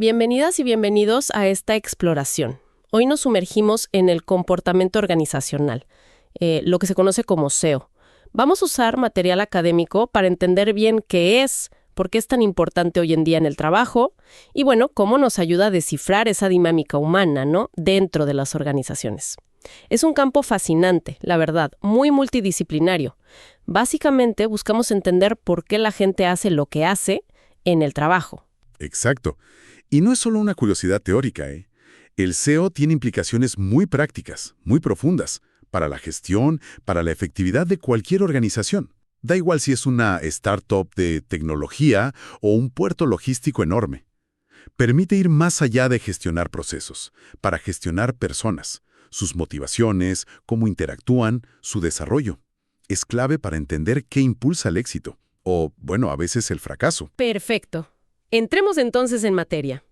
Bienvenidas y bienvenidos a esta exploración. Hoy nos sumergimos en el comportamiento organizacional, lo que se conoce como SEO. Vamos a usar material académico para entender bien qué es, por qué es tan importante hoy en día en el trabajo y, bueno, cómo nos ayuda a descifrar esa dinámica humana, ¿no?, dentro de las organizaciones. Es un campo fascinante, la verdad, muy multidisciplinario. Básicamente buscamos entender por qué la gente hace lo que hace en el trabajo. Exacto. Y no es solo una curiosidad teórica, ¿eh? El SEO tiene implicaciones muy prácticas, muy profundas, para la gestión, para la efectividad de cualquier organización. Da igual si es una startup de tecnología o un puerto logístico enorme. Permite ir más allá de gestionar procesos, para gestionar personas, sus motivaciones, cómo interactúan, su desarrollo. Es clave para entender qué impulsa el éxito, o, bueno, a veces el fracaso. Perfecto. Entremos entonces en materia.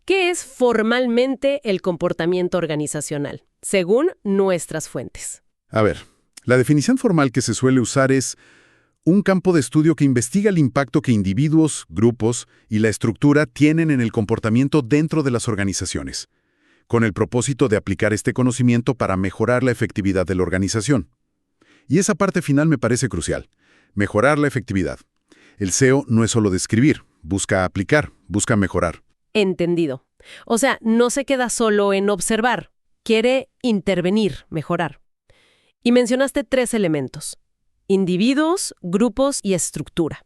¿Qué es formalmente el comportamiento organizacional, según nuestras fuentes? A ver, la definición formal que se suele usar es un campo de estudio que investiga el impacto que individuos, grupos y la estructura tienen en el comportamiento dentro de las organizaciones, con el propósito de aplicar este conocimiento para mejorar la efectividad de la organización. Y esa parte final me parece crucial, mejorar la efectividad. El SEO no es solo describir, busca aplicar, busca mejorar. Entendido. O sea, no se queda solo en observar, quiere intervenir, mejorar. Y mencionaste 3 elementos: individuos, grupos y estructura.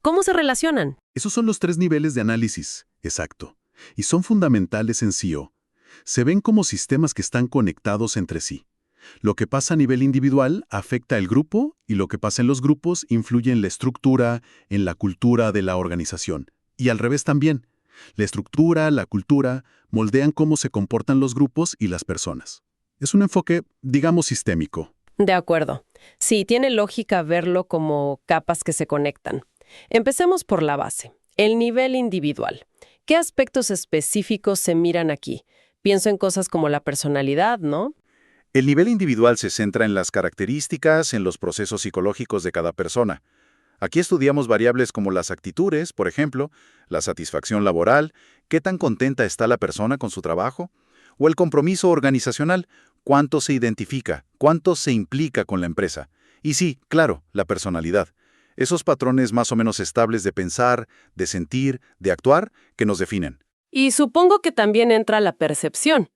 ¿Cómo se relacionan? Esos son los 3 niveles de análisis, exacto, y son fundamentales en SEO. Se ven como sistemas que están conectados entre sí. Lo que pasa a nivel individual afecta al grupo y lo que pasa en los grupos influye en la estructura, en la cultura de la organización. Y al revés también. La estructura, la cultura, moldean cómo se comportan los grupos y las personas. Es un enfoque, digamos, sistémico. De acuerdo. Sí, tiene lógica verlo como capas que se conectan. Empecemos por la base, el nivel individual. ¿Qué aspectos específicos se miran aquí? Pienso en cosas como la personalidad, ¿no? El nivel individual se centra en las características, en los procesos psicológicos de cada persona. Aquí estudiamos variables como las actitudes, por ejemplo, la satisfacción laboral, qué tan contenta está la persona con su trabajo, o el compromiso organizacional, cuánto se identifica, cuánto se implica con la empresa. Y sí, claro, la personalidad. Esos patrones más o menos estables de pensar, de sentir, de actuar, que nos definen. Y supongo que también entra la percepción.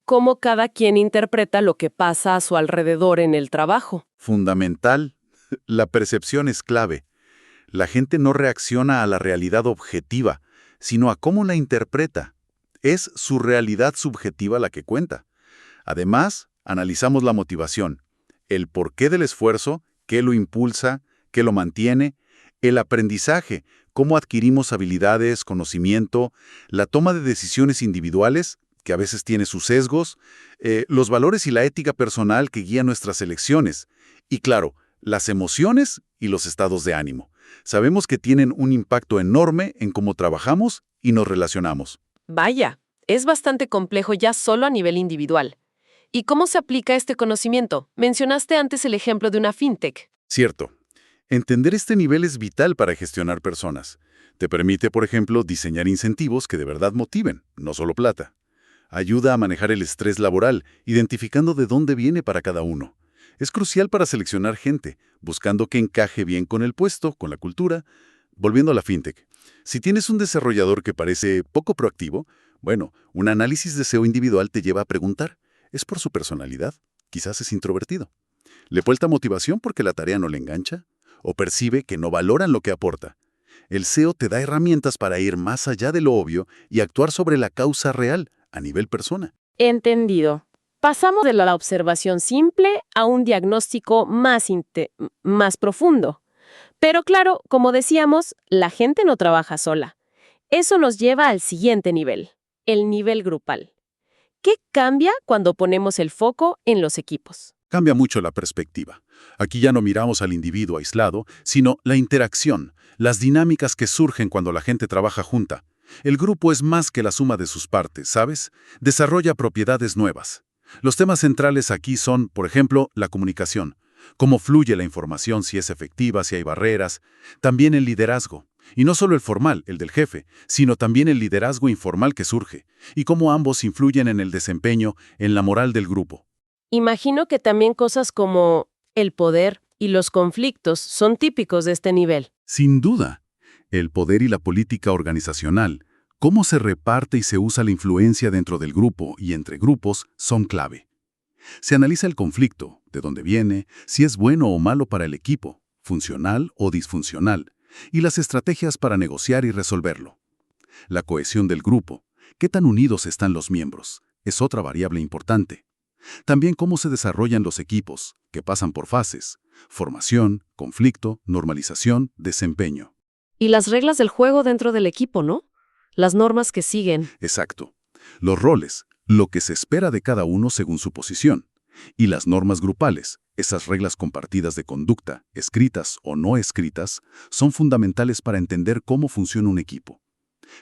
Cómo cada quien interpreta lo que pasa a su alrededor en el trabajo. Fundamental. La percepción es clave. La gente no reacciona a la realidad objetiva, sino a cómo la interpreta. Es su realidad subjetiva la que cuenta. Además, analizamos la motivación, el porqué del esfuerzo, qué lo impulsa, qué lo mantiene, el aprendizaje, cómo adquirimos habilidades, conocimiento, la toma de decisiones individuales, que a veces tiene sus sesgos, los valores y la ética personal que guían nuestras elecciones, y claro, las emociones y los estados de ánimo. Sabemos que tienen un impacto enorme en cómo trabajamos y nos relacionamos. Vaya, es bastante complejo ya solo a nivel individual. ¿Y cómo se aplica este conocimiento? Mencionaste antes el ejemplo de una fintech. Cierto. Entender este nivel es vital para gestionar personas. Te permite, por ejemplo, diseñar incentivos que de verdad motiven, no solo plata. Ayuda a manejar el estrés laboral, identificando de dónde viene para cada uno. Es crucial para seleccionar gente, buscando que encaje bien con el puesto, con la cultura. Volviendo a la fintech, si tienes un desarrollador que parece poco proactivo, bueno, un análisis de SEO individual te lleva a preguntar, ¿es por su personalidad? Quizás es introvertido. ¿Le falta motivación porque la tarea no le engancha? ¿O percibe que no valoran lo que aporta? El SEO te da herramientas para ir más allá de lo obvio y actuar sobre la causa real, a nivel persona. Entendido. Pasamos de la observación simple a un diagnóstico más profundo. Pero claro, como decíamos, la gente no trabaja sola. Eso nos lleva al siguiente nivel, el nivel grupal. ¿Qué cambia cuando ponemos el foco en los equipos? Cambia mucho la perspectiva. Aquí ya no miramos al individuo aislado, sino la interacción, las dinámicas que surgen cuando la gente trabaja junta. El grupo es más que la suma de sus partes, ¿sabes? Desarrolla propiedades nuevas. Los temas centrales aquí son, por ejemplo, la comunicación. Cómo fluye la información, si es efectiva, si hay barreras. También el liderazgo. Y no solo el formal, el del jefe, sino también el liderazgo informal que surge, y cómo ambos influyen en el desempeño, en la moral del grupo. Imagino que también cosas como el poder y los conflictos son típicos de este nivel. Sin duda, el poder y la política organizacional, cómo se reparte y se usa la influencia dentro del grupo y entre grupos, son clave. Se analiza el conflicto, de dónde viene, si es bueno o malo para el equipo, funcional o disfuncional, y las estrategias para negociar y resolverlo. La cohesión del grupo, qué tan unidos están los miembros, es otra variable importante. También cómo se desarrollan los equipos, que pasan por fases: formación, conflicto, normalización, desempeño. Y las reglas del juego dentro del equipo, ¿no? Las normas que siguen. Exacto. Los roles, lo que se espera de cada uno según su posición. Y las normas grupales, esas reglas compartidas de conducta, escritas o no escritas, son fundamentales para entender cómo funciona un equipo.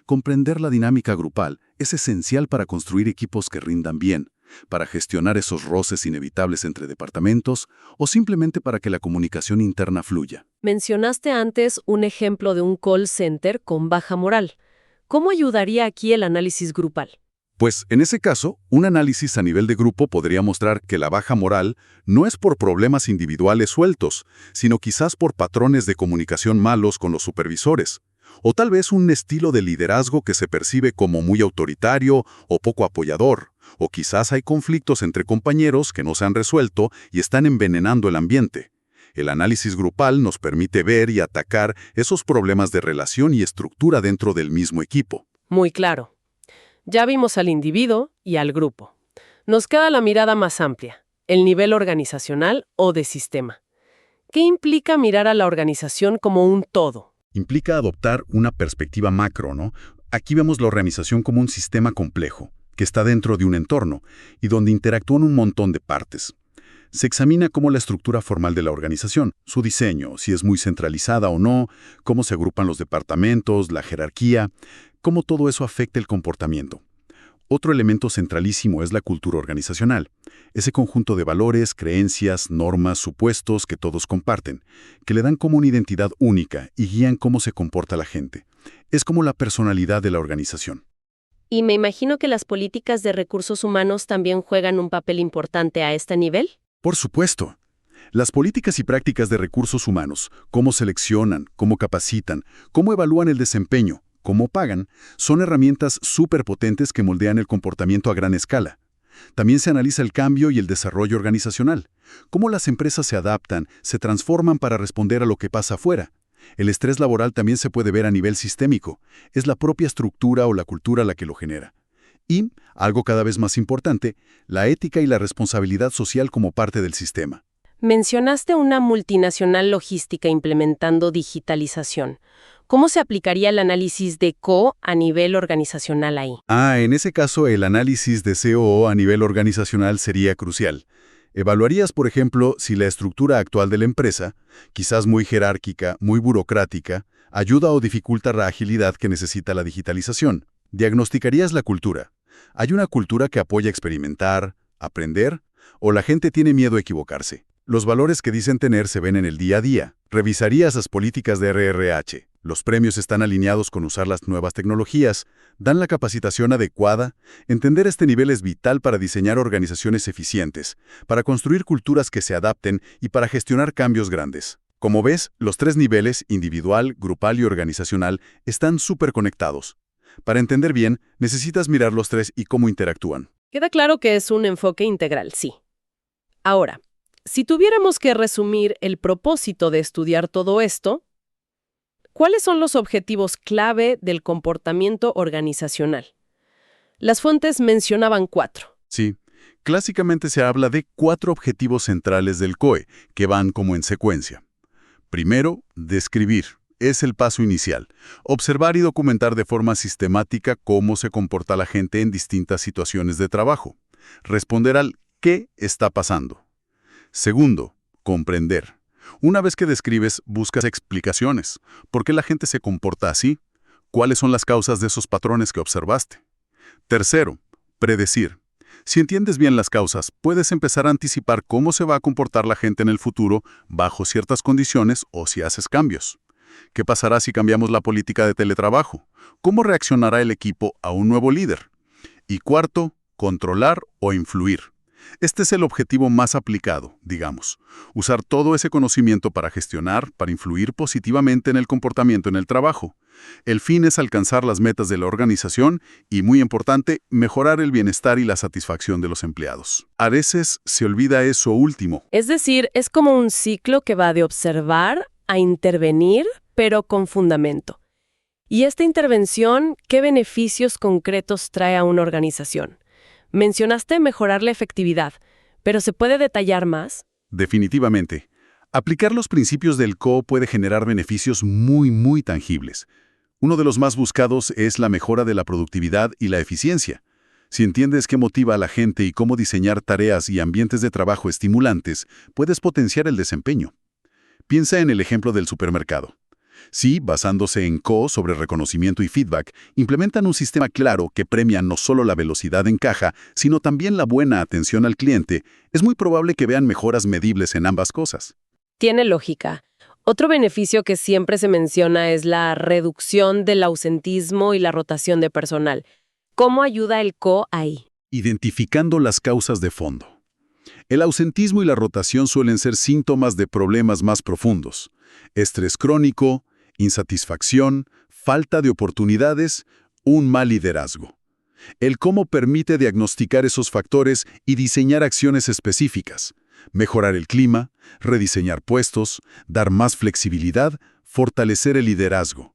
Comprender la dinámica grupal es esencial para construir equipos que rindan bien, para gestionar esos roces inevitables entre departamentos o simplemente para que la comunicación interna fluya. Mencionaste antes un ejemplo de un call center con baja moral. ¿Cómo ayudaría aquí el análisis grupal? Pues, en ese caso, un análisis a nivel de grupo podría mostrar que la baja moral no es por problemas individuales sueltos, sino quizás por patrones de comunicación malos con los supervisores, o tal vez un estilo de liderazgo que se percibe como muy autoritario o poco apoyador, o quizás hay conflictos entre compañeros que no se han resuelto y están envenenando el ambiente. El análisis grupal nos permite ver y atacar esos problemas de relación y estructura dentro del mismo equipo. Muy claro. Ya vimos al individuo y al grupo. Nos queda la mirada más amplia, el nivel organizacional o de sistema. ¿Qué implica mirar a la organización como un todo? Implica adoptar una perspectiva macro, ¿no? Aquí vemos la organización como un sistema complejo, que está dentro de un entorno y donde interactúan un montón de partes. Se examina cómo la estructura formal de la organización, su diseño, si es muy centralizada o no, cómo se agrupan los departamentos, la jerarquía, cómo todo eso afecta el comportamiento. Otro elemento centralísimo es la cultura organizacional, ese conjunto de valores, creencias, normas, supuestos que todos comparten, que le dan como una identidad única y guían cómo se comporta la gente. Es como la personalidad de la organización. Y me imagino que las políticas de recursos humanos también juegan un papel importante a este nivel. Por supuesto. Las políticas y prácticas de recursos humanos, cómo seleccionan, cómo capacitan, cómo evalúan el desempeño, cómo pagan, son herramientas superpotentes que moldean el comportamiento a gran escala. También se analiza el cambio y el desarrollo organizacional, cómo las empresas se adaptan, se transforman para responder a lo que pasa afuera. El estrés laboral también se puede ver a nivel sistémico, es la propia estructura o la cultura la que lo genera. Y, algo cada vez más importante, la ética y la responsabilidad social como parte del sistema. Mencionaste una multinacional logística implementando digitalización. ¿Cómo se aplicaría el análisis de CO a nivel organizacional ahí? En ese caso, el análisis de COO a nivel organizacional sería crucial. Evaluarías, por ejemplo, si la estructura actual de la empresa, quizás muy jerárquica, muy burocrática, ayuda o dificulta la agilidad que necesita la digitalización. Diagnosticarías la cultura. ¿Hay una cultura que apoya experimentar, aprender, o la gente tiene miedo a equivocarse? Los valores que dicen tener se ven en el día a día. Revisarías las políticas de RRH. Los premios están alineados con usar las nuevas tecnologías, dan la capacitación adecuada. Entender este nivel es vital para diseñar organizaciones eficientes, para construir culturas que se adapten y para gestionar cambios grandes. Como ves, los tres niveles, individual, grupal y organizacional, están súper conectados. Para entender bien, necesitas mirar los tres y cómo interactúan. Queda claro que es un enfoque integral, sí. Ahora, si tuviéramos que resumir el propósito de estudiar todo esto, ¿cuáles son los objetivos clave del comportamiento organizacional? Las fuentes mencionaban 4. Sí, clásicamente se habla de 4 objetivos centrales del COE, que van como en secuencia. Primero, describir. Es el paso inicial. Observar y documentar de forma sistemática cómo se comporta la gente en distintas situaciones de trabajo. Responder al ¿qué está pasando? Segundo, comprender. Una vez que describes, buscas explicaciones. ¿Por qué la gente se comporta así? ¿Cuáles son las causas de esos patrones que observaste? Tercero, predecir. Si entiendes bien las causas, puedes empezar a anticipar cómo se va a comportar la gente en el futuro bajo ciertas condiciones o si haces cambios. ¿Qué pasará si cambiamos la política de teletrabajo? ¿Cómo reaccionará el equipo a un nuevo líder? Y cuarto, controlar o influir. Este es el objetivo más aplicado, digamos. Usar todo ese conocimiento para gestionar, para influir positivamente en el comportamiento en el trabajo. El fin es alcanzar las metas de la organización y, muy importante, mejorar el bienestar y la satisfacción de los empleados. A veces se olvida eso último. Es decir, es como un ciclo que va de observar a intervenir, pero con fundamento. ¿Y esta intervención qué beneficios concretos trae a una organización? Mencionaste mejorar la efectividad, pero ¿se puede detallar más? Definitivamente. Aplicar los principios del CO puede generar beneficios muy tangibles. Uno de los más buscados es la mejora de la productividad y la eficiencia. Si entiendes qué motiva a la gente y cómo diseñar tareas y ambientes de trabajo estimulantes, puedes potenciar el desempeño. Piensa en el ejemplo del supermercado. Si, basándose en CO sobre reconocimiento y feedback, implementan un sistema claro que premia no solo la velocidad en caja, sino también la buena atención al cliente, es muy probable que vean mejoras medibles en ambas cosas. Tiene lógica. Otro beneficio que siempre se menciona es la reducción del ausentismo y la rotación de personal. ¿Cómo ayuda el CO ahí? Identificando las causas de fondo. El ausentismo y la rotación suelen ser síntomas de problemas más profundos. Estrés crónico, insatisfacción, falta de oportunidades, un mal liderazgo. El cómo permite diagnosticar esos factores y diseñar acciones específicas. Mejorar el clima, rediseñar puestos, dar más flexibilidad, fortalecer el liderazgo.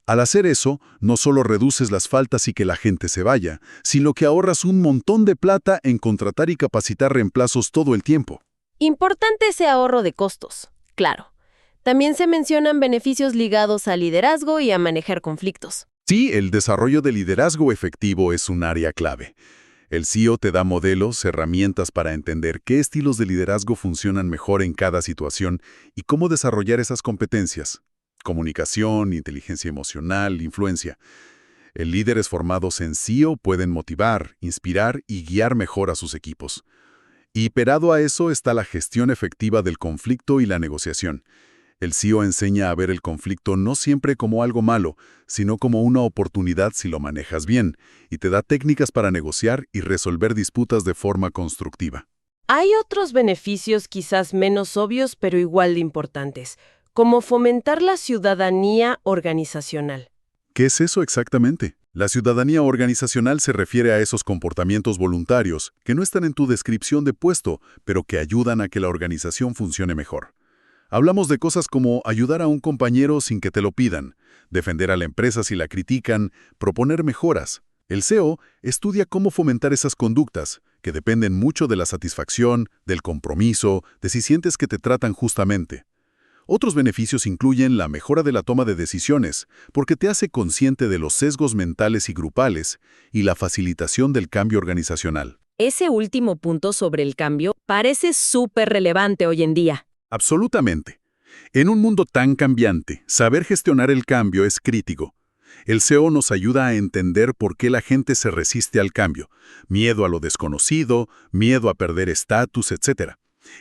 Al hacer eso, no solo reduces las faltas y que la gente se vaya, sino que ahorras un montón de plata en contratar y capacitar reemplazos todo el tiempo. Importante ese ahorro de costos, claro. También se mencionan beneficios ligados al liderazgo y a manejar conflictos. Sí, el desarrollo de liderazgo efectivo es un área clave. El CEO te da modelos, herramientas para entender qué estilos de liderazgo funcionan mejor en cada situación y cómo desarrollar esas competencias. Comunicación, inteligencia emocional, influencia. Líderes formados en CEO pueden motivar, inspirar y guiar mejor a sus equipos. Y pegado a eso está la gestión efectiva del conflicto y la negociación. El CEO enseña a ver el conflicto no siempre como algo malo, sino como una oportunidad si lo manejas bien, y te da técnicas para negociar y resolver disputas de forma constructiva. Hay otros beneficios quizás menos obvios, pero igual de importantes, como fomentar la ciudadanía organizacional. ¿Qué es eso exactamente? La ciudadanía organizacional se refiere a esos comportamientos voluntarios que no están en tu descripción de puesto, pero que ayudan a que la organización funcione mejor. Hablamos de cosas como ayudar a un compañero sin que te lo pidan, defender a la empresa si la critican, proponer mejoras. El CEO estudia cómo fomentar esas conductas, que dependen mucho de la satisfacción, del compromiso, de si sientes que te tratan justamente. Otros beneficios incluyen la mejora de la toma de decisiones, porque te hace consciente de los sesgos mentales y grupales, y la facilitación del cambio organizacional. Ese último punto sobre el cambio parece súper relevante hoy en día. Absolutamente. En un mundo tan cambiante, saber gestionar el cambio es crítico. El CEO nos ayuda a entender por qué la gente se resiste al cambio, miedo a lo desconocido, miedo a perder estatus, etc.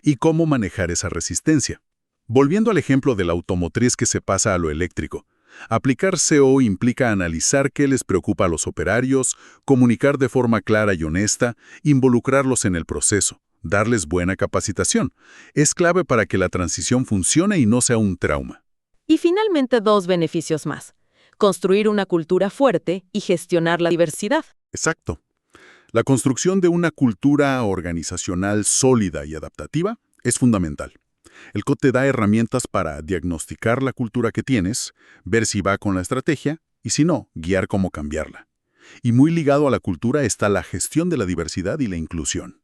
Y cómo manejar esa resistencia. Volviendo al ejemplo de la automotriz que se pasa a lo eléctrico, aplicar CO implica analizar qué les preocupa a los operarios, comunicar de forma clara y honesta, involucrarlos en el proceso, darles buena capacitación. Es clave para que la transición funcione y no sea un trauma. Y finalmente, dos beneficios más. Construir una cultura fuerte y gestionar la diversidad. Exacto. La construcción de una cultura organizacional sólida y adaptativa es fundamental. El CO te da herramientas para diagnosticar la cultura que tienes, ver si va con la estrategia y si no, guiar cómo cambiarla. Y muy ligado a la cultura está la gestión de la diversidad y la inclusión.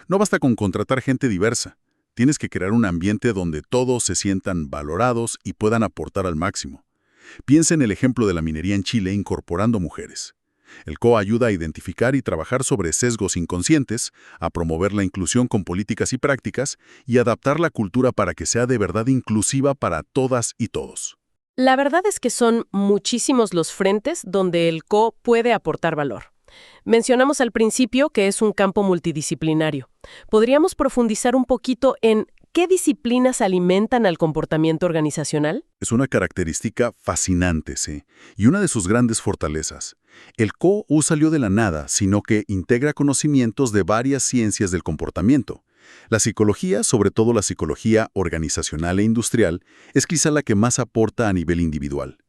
No basta con contratar gente diversa. Tienes que crear un ambiente donde todos se sientan valorados y puedan aportar al máximo. Piensa en el ejemplo de la minería en Chile incorporando mujeres. El CO ayuda a identificar y trabajar sobre sesgos inconscientes, a promover la inclusión con políticas y prácticas y adaptar la cultura para que sea de verdad inclusiva para todas y todos. La verdad es que son muchísimos los frentes donde el CO puede aportar valor. Mencionamos al principio que es un campo multidisciplinario. ¿Podríamos profundizar un poquito en ¿Qué disciplinas alimentan al comportamiento organizacional? Es una característica fascinante, ¿sí? Y una de sus grandes fortalezas. El COO salió de la nada, sino que integra conocimientos de varias ciencias del comportamiento. La psicología, sobre todo la psicología organizacional e industrial, es quizá la que más aporta a nivel individual.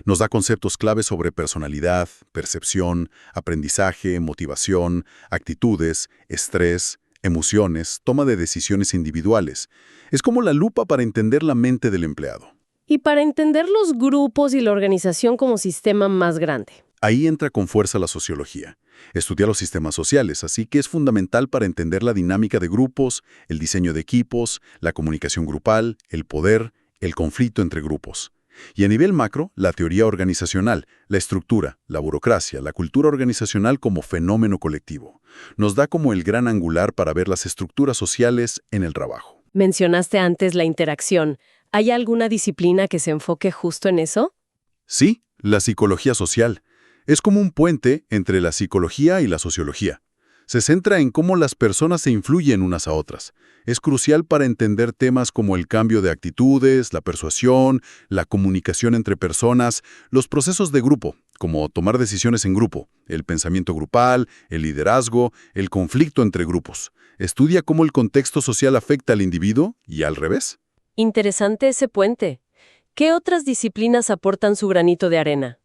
Nos da conceptos clave sobre personalidad, percepción, aprendizaje, motivación, actitudes, estrés, emociones, toma de decisiones individuales. Es como la lupa para entender la mente del empleado. Y para entender los grupos y la organización como sistema más grande. Ahí entra con fuerza la sociología. Estudia los sistemas sociales, así que es fundamental para entender la dinámica de grupos, el diseño de equipos, la comunicación grupal, el poder, el conflicto entre grupos. Y a nivel macro, la teoría organizacional, la estructura, la burocracia, la cultura organizacional como fenómeno colectivo. Nos da como el gran angular para ver las estructuras sociales en el trabajo. Mencionaste antes la interacción. ¿Hay alguna disciplina que se enfoque justo en eso? Sí, la psicología social. Es como un puente entre la psicología y la sociología. Se centra en cómo las personas se influyen unas a otras. Es crucial para entender temas como el cambio de actitudes, la persuasión, la comunicación entre personas, los procesos de grupo, como tomar decisiones en grupo, el pensamiento grupal, el liderazgo, el conflicto entre grupos. Estudia cómo el contexto social afecta al individuo y al revés. Interesante ese puente. ¿Qué otras disciplinas aportan su granito de arena?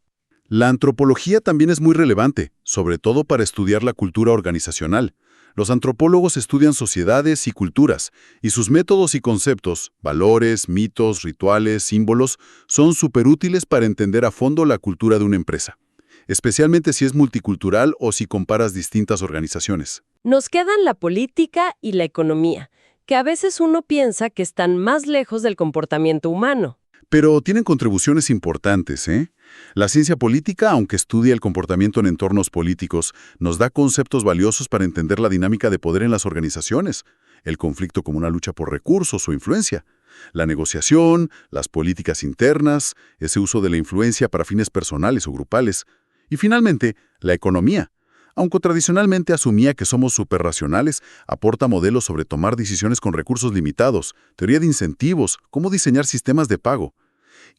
La antropología también es muy relevante, sobre todo para estudiar la cultura organizacional. Los antropólogos estudian sociedades y culturas, y sus métodos y conceptos, valores, mitos, rituales, símbolos, son superútiles para entender a fondo la cultura de una empresa, especialmente si es multicultural o si comparas distintas organizaciones. Nos quedan la política y la economía, que a veces uno piensa que están más lejos del comportamiento humano. Pero tienen contribuciones importantes, ¿eh? La ciencia política, aunque estudia el comportamiento en entornos políticos, nos da conceptos valiosos para entender la dinámica de poder en las organizaciones, el conflicto como una lucha por recursos o influencia, la negociación, las políticas internas, ese uso de la influencia para fines personales o grupales, y finalmente, la economía. Aunque tradicionalmente asumía que somos superracionales, aporta modelos sobre tomar decisiones con recursos limitados, teoría de incentivos, cómo diseñar sistemas de pago.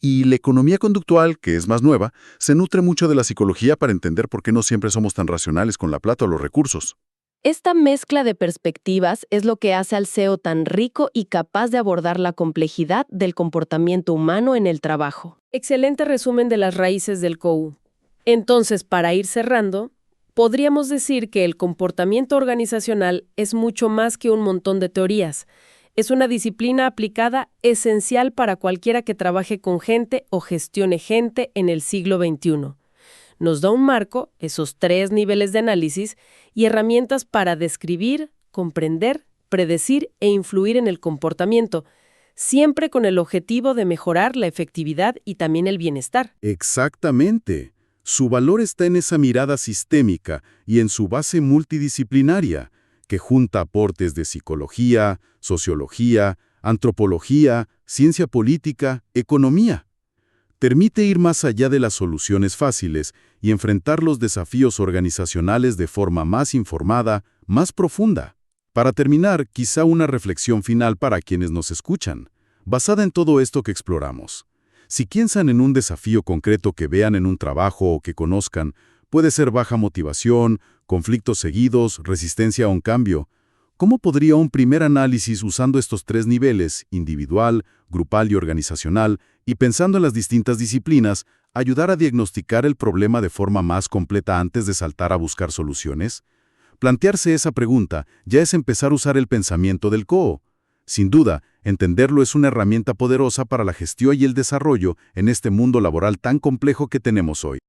Y la economía conductual, que es más nueva, se nutre mucho de la psicología para entender por qué no siempre somos tan racionales con la plata o los recursos. Esta mezcla de perspectivas es lo que hace al SEO tan rico y capaz de abordar la complejidad del comportamiento humano en el trabajo. Excelente resumen de las raíces del COU. Entonces, para ir cerrando, podríamos decir que el comportamiento organizacional es mucho más que un montón de teorías. Es una disciplina aplicada esencial para cualquiera que trabaje con gente o gestione gente en el siglo XXI. Nos da un marco, esos 3 niveles de análisis, y herramientas para describir, comprender, predecir e influir en el comportamiento, siempre con el objetivo de mejorar la efectividad y también el bienestar. Exactamente. Su valor está en esa mirada sistémica y en su base multidisciplinaria, que junta aportes de psicología, sociología, antropología, ciencia política, economía. Permite ir más allá de las soluciones fáciles y enfrentar los desafíos organizacionales de forma más informada, más profunda. Para terminar, quizá una reflexión final para quienes nos escuchan, basada en todo esto que exploramos. Si piensan en un desafío concreto que vean en un trabajo o que conozcan, puede ser baja motivación, conflictos seguidos, resistencia a un cambio. ¿Cómo podría un primer análisis usando estos 3 niveles, individual, grupal y organizacional, y pensando en las distintas disciplinas, ayudar a diagnosticar el problema de forma más completa antes de saltar a buscar soluciones? Plantearse esa pregunta ya es empezar a usar el pensamiento del COO. Sin duda, entenderlo es una herramienta poderosa para la gestión y el desarrollo en este mundo laboral tan complejo que tenemos hoy.